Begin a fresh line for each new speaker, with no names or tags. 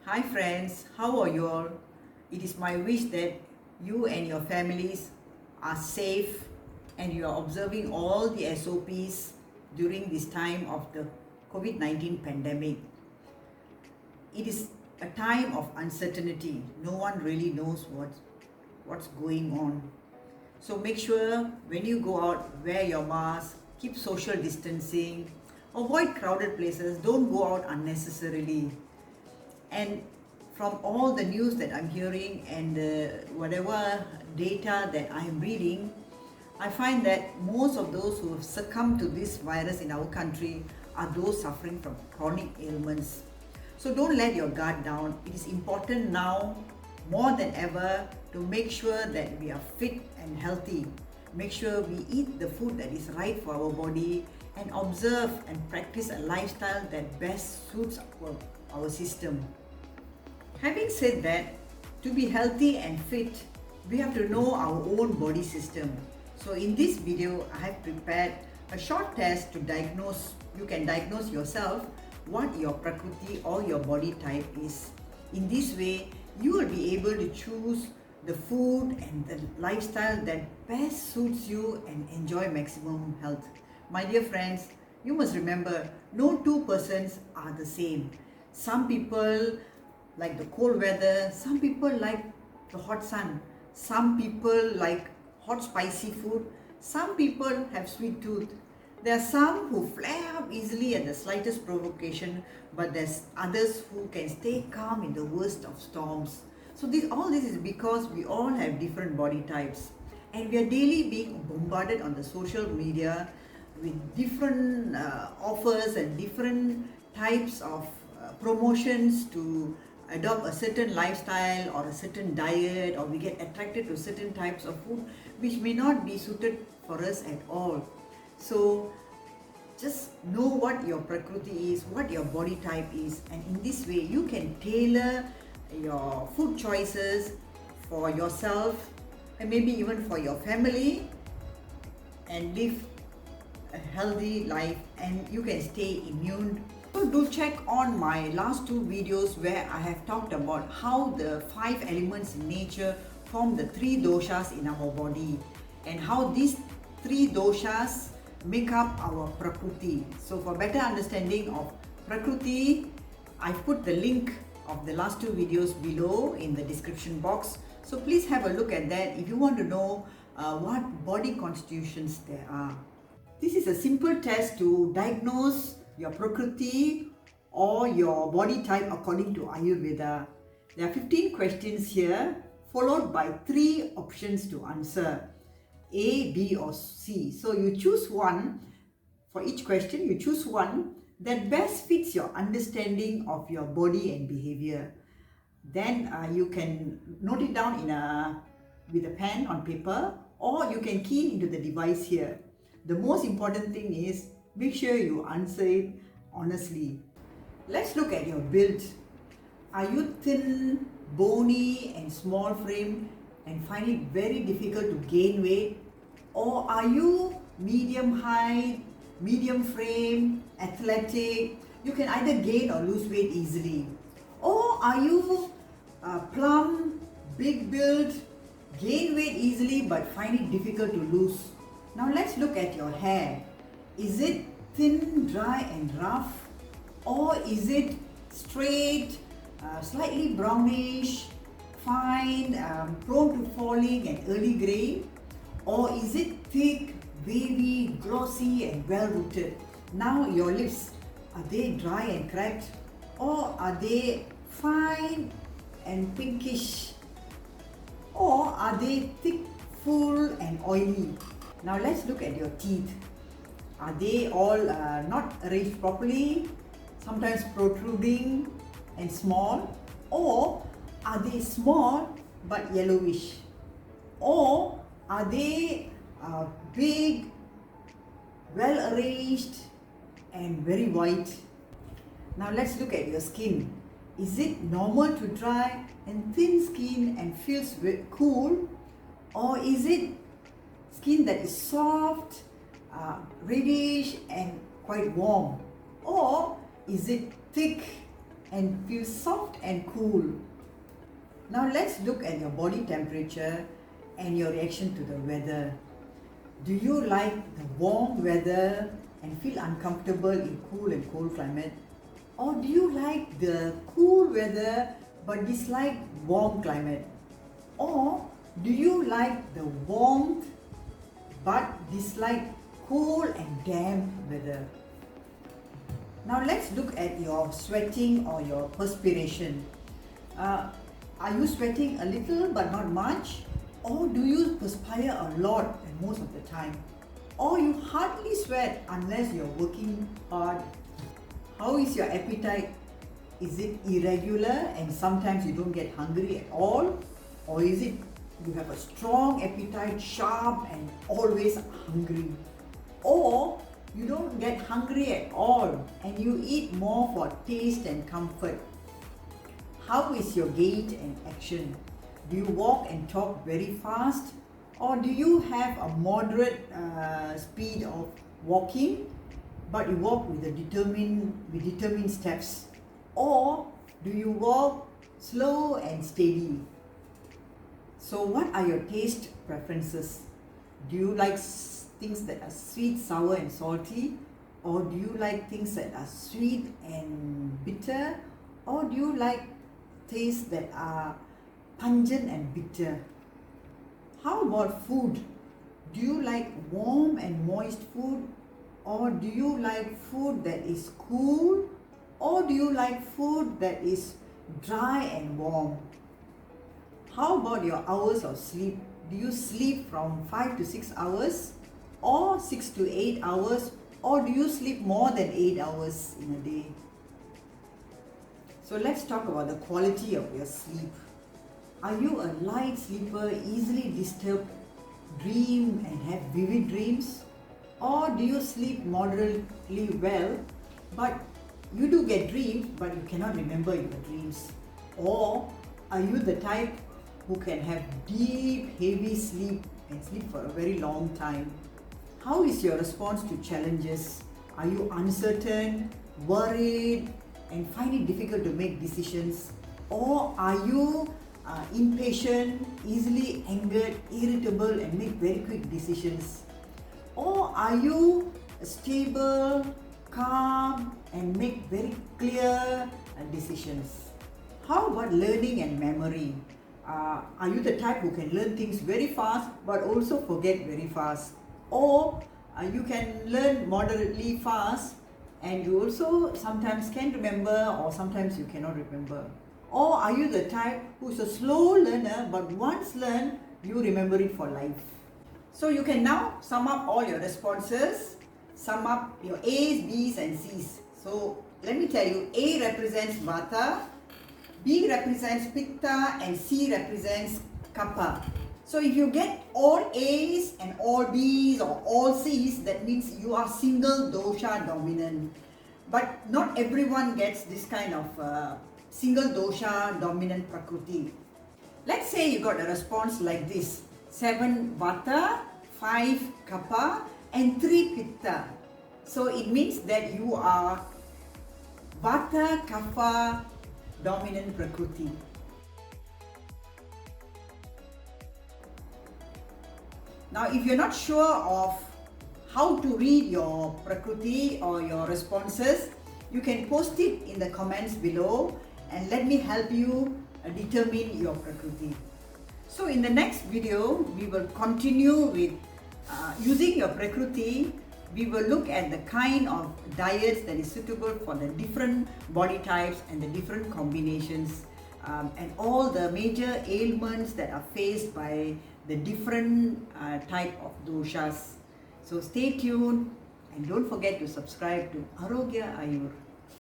Hi friends, how are you all? It is my wish that you and your families are safe and you are observing all the SOPs during this time of the COVID-19 pandemic. It is a time of uncertainty. No one really knows what's going on. So make sure when you go out, wear your mask, keep social distancing, avoid crowded places, don't go out unnecessarily. And from all the news that I'm hearing and whatever data that I'm reading, I find that most of those who have succumbed to this virus in our country are those suffering from chronic ailments. So don't let your guard down. It is important now more than ever to make sure that we are fit and healthy. Make sure we eat the food that is right for our body and observe and practice a lifestyle that best suits our system. Having said that, to be healthy and fit, we have to know our own body system. So in this video, I have prepared a short test to diagnose. You can diagnose yourself what your Prakruti or your body type is. In this way, you will be able to choose the food and the lifestyle that best suits you and enjoy maximum health. My dear friends, you must remember, no two persons are the same. Some people like the cold weather, some people like the hot sun, some people like hot spicy food, some people have sweet tooth. There are some who flare up easily at the slightest provocation, but there's others who can stay calm in the worst of storms. So all this is because we all have different body types and we are daily being bombarded on the social media with different offers and different types of promotions to adopt a certain lifestyle or a certain diet, or we get attracted to certain types of food which may not be suited for us at all. So just know what your Prakruti is, what your body type is, and in this way you can tailor your food choices for yourself and maybe even for your family and live a healthy life, and you can stay immune. So do check on my last two videos where I have talked about how the 5 elements in nature form the 3 doshas in our body and how these 3 doshas make up our Prakruti. So for better understanding of Prakruti, I've put the link of the last two videos below in the description box. So please have a look at that if you want to know what body constitutions there are. This is a simple test to diagnose your Prakruti or your body type according to Ayurveda. There are 15 questions here, followed by 3 options to answer: A, B or C. So you choose one. For each question, you choose one that best fits your understanding of your body and behavior. Then you can note it down with a pen on paper, or you can key into the device here. The most important thing is make sure you answer it honestly. Let's look at your build. Are you thin, bony and small frame and find it very difficult to gain weight? Or are you medium height, medium frame, athletic? You can either gain or lose weight easily. Or are you plump, big build, gain weight easily but find it difficult to lose? Now let's look at your hair. Is it thin, dry and rough? Or is it straight, slightly brownish, fine, prone to falling and early grey? Or is it thick, wavy, glossy and well rooted? Now your lips, are they dry and cracked? Or are they fine and pinkish? Or are they thick, full and oily? Now let's look at your teeth. Are they all not arranged properly, sometimes protruding and small? Or are they small but yellowish? Or are they big, well arranged and very white? Now let's look at your skin. Is it normal to dry and thin skin and feels cool? Or is it skin that is soft, reddish and quite warm? Or is it thick, and feel soft and cool. Now let's look at your body temperature and your reaction to the weather. Do you like the warm weather and feel uncomfortable in cool and cold climate? Or do you like the cool weather but dislike warm climate? Or do you like the warmth but dislike cold and damp weather? Now let's look at your sweating or your perspiration. Are you sweating a little but not much? Or do you perspire a lot and most of the time? Or you hardly sweat unless you're working hard? How is your appetite? Is it irregular and sometimes you don't get hungry at all? Or is it you have a strong appetite, sharp and always hungry? Or you don't get hungry at all and you eat more for taste and comfort? How is your gait and action? Do you walk and talk very fast? Or do you have a moderate speed of walking, but you walk with determined steps? Or do you walk slow and steady? So what are your taste preferences? Do you like things that are sweet, sour and salty? Or do you like things that are sweet and bitter? Or do you like tastes that are pungent and bitter? How about food? Do you like warm and moist food? Or do you like food that is cool? Or do you like food that is dry and warm? How about your hours of sleep? Do you sleep from 5 to 6 hours? Or 6 to 8 hours? Or do you sleep more than 8 hours in a day? So let's talk about the quality of your sleep. Are you a light sleeper, easily disturbed, dream and have vivid dreams? Or do you sleep moderately well, but you do get dreams, but you cannot remember your dreams? Or are you the type who can have deep, heavy sleep and sleep for a very long time? How is your response to challenges? Are you uncertain, worried, and find it difficult to make decisions? Or are you impatient, easily angered, irritable and make very quick decisions? Or are you stable, calm and make very clear decisions? How about learning and memory? Are you the type who can learn things very fast but also forget very fast? Or you can learn moderately fast and you also sometimes can remember or sometimes you cannot remember? Or are you the type who's a slow learner but once learned, you remember it for life? So you can now sum up all your responses, sum up your A's, B's and C's. So let me tell you, A represents Vata, B represents Pitta and C represents Kapha. So if you get all A's and all B's or all C's, that means you are single dosha dominant. But not everyone gets this kind of single dosha dominant Prakruti. Let's say you got a response like this: 7 Vata, 5 Kapha and 3 Pitta. So it means that you are Vata Kapha dominant Prakruti. Now if you're not sure of how to read your Prakruti or your responses, you can post it in the comments below and let me help you determine your Prakruti. So in the next video, we will continue with using your Prakruti. We will look at the kind of diets that is suitable for the different body types and the different combinations and all the major ailments that are faced by the different type of doshas. So stay tuned and don't forget to subscribe to Arogya Ayur.